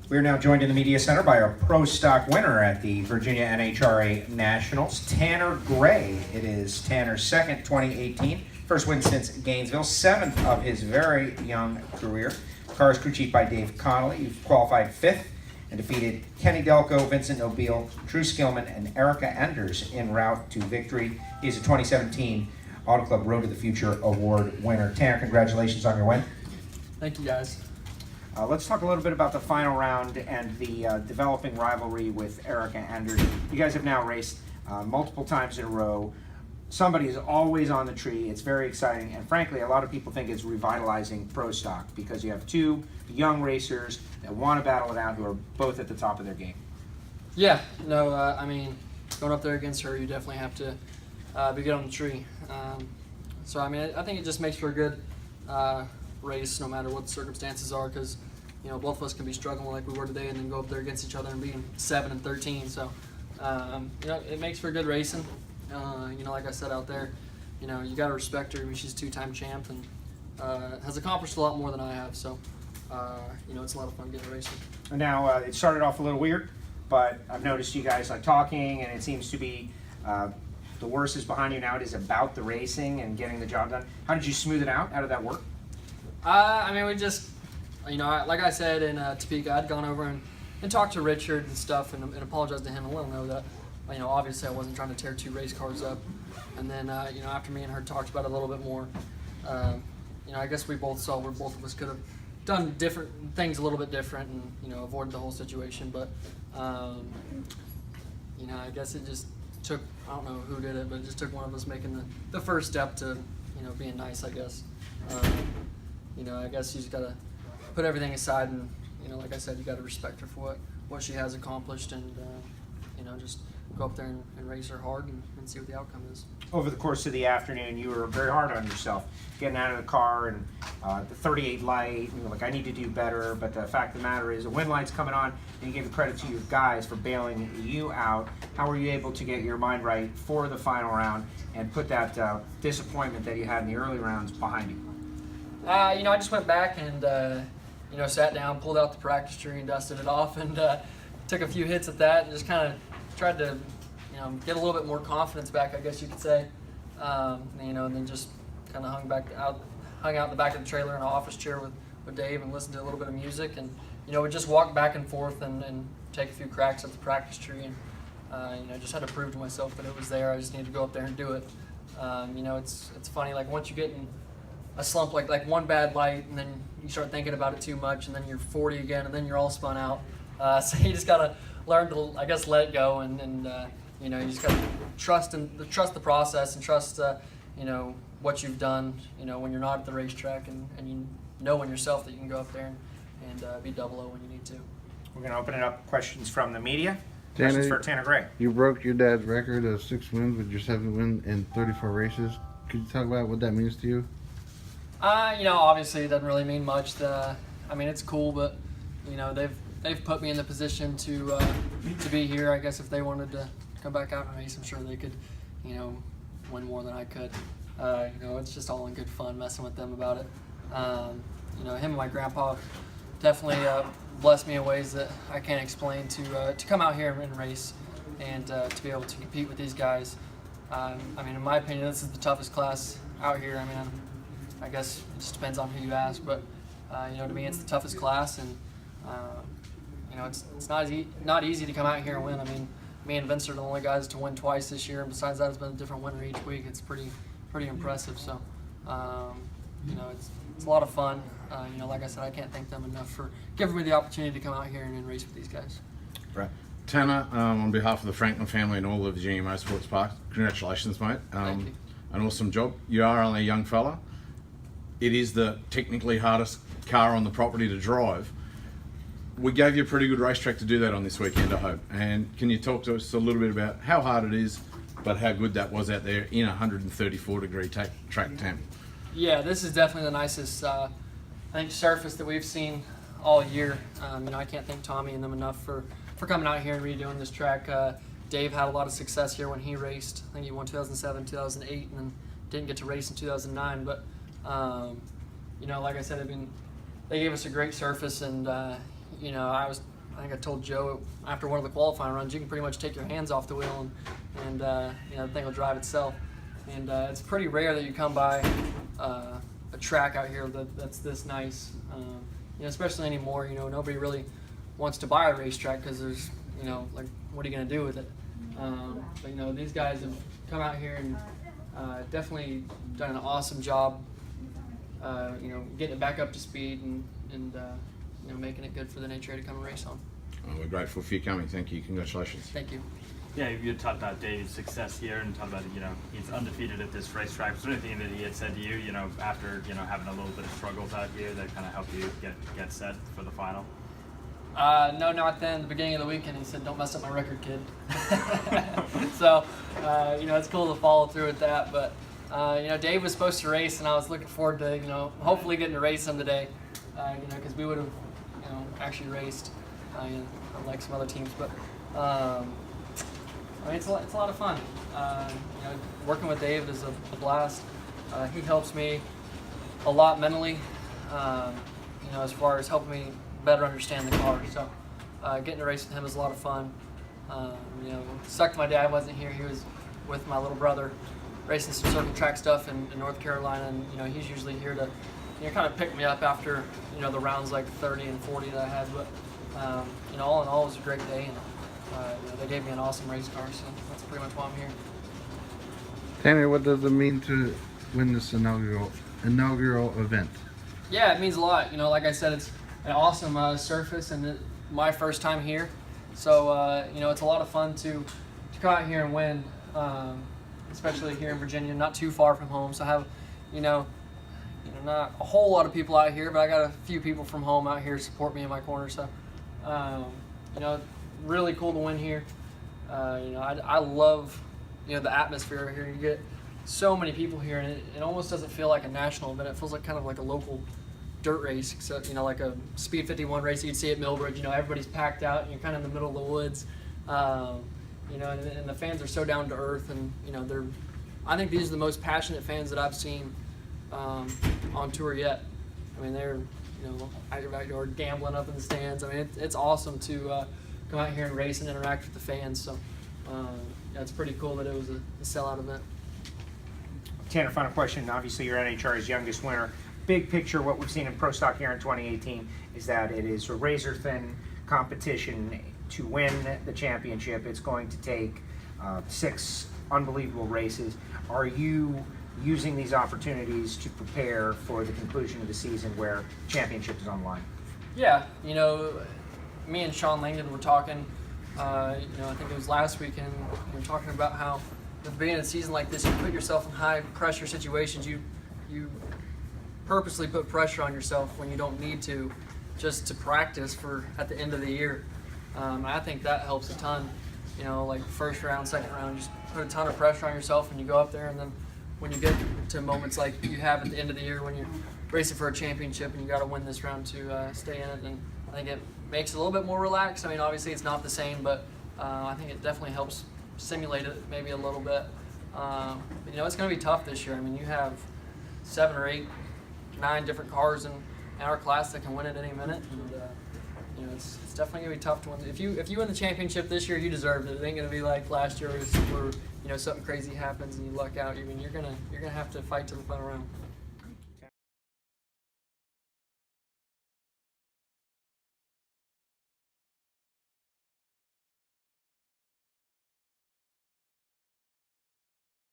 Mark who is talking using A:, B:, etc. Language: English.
A: We are now joined in the media center by our Pro Stock winner at the Virginia NHRA Nationals, Tanner Gray. It is Tanner's second 2018, first win since Gainesville, seventh of his very young career. Car is crew chief by Dave Connolly. You've qualified fifth and defeated Kenny Delco, Vincent Nobile, Drew Skillman, and Erica Enders en route to victory. He's a 2017 Auto Club Road to the Future Award winner. Tanner, congratulations on your win.
B: Thank you, guys.
A: Let's talk a little bit about the final round and the developing rivalry with Erica Enders. You guys have now raced multiple times in a row. Somebody is always on the tree. It's very exciting, and frankly, a lot of people think it's revitalizing Pro Stock because you have two young racers that want to battle it out who are both at the top of their game.
B: Yeah, no, I mean, going up there against her, you definitely have to be good on the tree. So, I mean, I think it just makes for a good race no matter what the circumstances are, because you know, both of us can be struggling like we were today and then go up there against each other and beat them 7 and 13. So, you know, it makes for good racing. You know, like I said out there, you know, you got to respect her. I mean, she's a two-time champ and has accomplished a lot more than I have. So, you know, it's a lot of fun getting racing.
A: Now, it started off a little weird, but I've noticed you guys like talking, and it seems to be the worst is behind you now. It is about the racing and getting the job done. How did you smooth it out? How did that work?
B: I mean, we just, you know, like I said in Topeka, I'd gone over and talked to Richard and stuff and apologized to him and let him know that, you know, obviously I wasn't trying to tear two race cars up. And then, you know, after me and her talked about it a little bit more, you know, I guess we both saw where both of us could have done different things a little bit different and, you know, avoided the whole situation. But, you know, I guess it just took, I don't know who did it, but it just took one of us making the first step to, you know, being nice, I guess. You know, I guess you just got to put everything aside and, you know, like I said, you got to respect her for what she has accomplished and, you know, just go up there and race her hard and see what the outcome is.
A: Over the course of the afternoon, you were very hard on yourself, getting out of the car and the 38 light, and you were like, I need to do better, but the fact of the matter is the wind light's coming on, and you gave the credit to your guys for bailing you out. How were you able to get your mind right for the final round and put that disappointment that you had in the early rounds behind you?
B: You know, I just went back and, you know, sat down, pulled out the practice tree and dusted it off and took a few hits at that and just kind of tried to, you know, get a little bit more confidence back, I guess you could say. You know, and then just kind of hung out in the back of the trailer in an office chair with Dave and listened to a little bit of music and, you know, would just walk back and forth and take a few cracks at the practice tree and, you know, just had to prove to myself that it was there. I just needed to go up there and do it. You know, it's funny, like once you get in a slump, like one bad light, and then you start thinking about it too much, and then you're 40 again, and then you're all spun out. So you just gotta learn to, I guess, let it go, and you know, you just gotta trust the process and trust, you know, what you've done. You know, when you're not at the racetrack, and you know in yourself that you can go up there and be double O when you need to.
A: We're going to open it up. Questions from the media.
C: Tanner,
A: Questions for Tanner Gray.
C: You broke your dad's record of 6 wins with your 7th win in 34 races. Could you talk about what that means to you?
B: You know, obviously it doesn't really mean much. I mean, it's cool, but you know, they've put me in the position to be here. I guess if they wanted to come back out and race, I'm sure they could, you know, win more than I could. You know, it's just all in good fun messing with them about it. You know, him and my grandpa definitely blessed me in ways that I can't explain to come out here and race and to be able to compete with these guys. I mean, in my opinion, this is the toughest class out here. I mean, I guess it just depends on who you ask, but you know, to me, it's the toughest class, and you know, it's not easy to come out here and win. I mean, me and Vince are the only guys to win twice this year, and besides that, it's been a different winner each week. It's pretty impressive. So, you know, it's a lot of fun. You know, like I said, I can't thank them enough for giving me the opportunity to come out here and race with these guys.
A: Brett.
D: Tanner, on behalf of the Franklin family and all of Virginia Motorsports Park, congratulations, mate.
B: Thank you.
D: An awesome job. You are only a young fella. It is the technically hardest car on the property to drive. We gave you a pretty good racetrack to do that on this weekend, I hope. And can you talk to us a little bit about how hard it is, but how good that was out there in 134-degree track temp?
B: Yeah, this is definitely the nicest, I think, surface that we've seen all year. You know, I can't thank Tommy and them enough for coming out here and redoing this track. Dave had a lot of success here when he raced. I think he won 2007, 2008, and then didn't get to race in 2009. But you know, like I said, I mean, they gave us a great surface, and you know, I was I think I told Joe after one of the qualifying runs, you can pretty much take your hands off the wheel and you know, the thing will drive itself. And it's pretty rare that you come by a track out here that's this nice. You know, especially anymore, you know, nobody really wants to buy a racetrack because there's, you know, like, what are you going to do with it? But, you know, these guys have come out here and definitely done an awesome job, you know, getting it back up to speed and you know, making it good for the NHRA to come and race on.
D: Oh, we're grateful for you coming. Thank you. Congratulations.
B: Thank you.
E: Yeah, you talked about Dave's success here and talked about, you know, he's undefeated at this racetrack. Was there anything that he had said to you, you know, after, you know, having a little bit of struggles out here that kind of helped you get set for the final?
B: No, not then. The beginning of the weekend, he said, "Don't mess up my record, kid." So, you know, it's cool to follow through with that. But, you know, Dave was supposed to race, and I was looking forward to, you know, hopefully getting to race him today. You know, because we would have, you know, actually raced, you know, unlike some other teams. But, I mean, it's a lot of fun. You know, working with Dave is a blast. He helps me a lot mentally. You know, as far as helping me better understand the car. So getting to race with him is a lot of fun. You know, sucked my dad wasn't here. He was with my little brother racing some circle track stuff in North Carolina, and you know, he's usually here to, you know, kind of pick me up after, you know, the rounds like 30 and 40 that I had. But you know, all in all, it was a great day, and you know, they gave me an awesome race car, so that's pretty much why I'm here.
C: Tanner, what does it mean to win this inaugural event?
B: Yeah, it means a lot. You know, like I said, it's an awesome surface, and my first time here. So, you know, it's a lot of fun to come out here and win, especially here in Virginia, not too far from home. So I have, you know, not a whole lot of people out here, but I got a few people from home out here to support me in my corner. So, you know, really cool to win here. You know, I love, you know, the atmosphere here. You get so many people here, and it almost doesn't feel like a national event. It feels like kind of like a local dirt race, except, you know, like a Speed 51 race you'd see at Millbridge. You know, everybody's packed out, and you're kind of in the middle of the woods. You know, and the fans are so down to earth, and you know, I think these are the most passionate fans that I've seen on tour yet. I mean, they're, you know, either gambling up in the stands. I mean, it's awesome to come out here and race and interact with the fans. So yeah, it's pretty cool that it was a sellout event.
A: Tanner, final question. Obviously, you're NHRA's youngest winner. Big picture, what we've seen in Pro Stock here in 2018 is that it is a razor-thin competition to win the championship. It's going to take 6 unbelievable races. Are you using these opportunities to prepare for the conclusion of the season where championship is on the line?
B: Yeah, you know, me and Sean Langdon were talking, you know, I think it was last weekend, we were talking about how at the beginning of the season like this, you put yourself in high pressure situations. You purposely put pressure on yourself when you don't need to, just to practice for at the end of the year. I think that helps a ton. You know, like first round, second round, just put a ton of pressure on yourself when you go up there, and then when you get to moments like you have at the end of the year when you're racing for a championship and you got to win this round to stay in it, and I think it makes it a little bit more relaxed. I mean, obviously it's not the same, but I think it definitely helps simulate it maybe a little bit. But, you know, it's going to be tough this year. I mean, you have 7 or 8, 9 different cars in our class that can win at any minute, and you know, it's definitely going to be tough to win. If you win the championship this year, you deserved it. It ain't going to be like last year where, you know, something crazy happens and you luck out. I mean, you're gonna have to fight to the final round.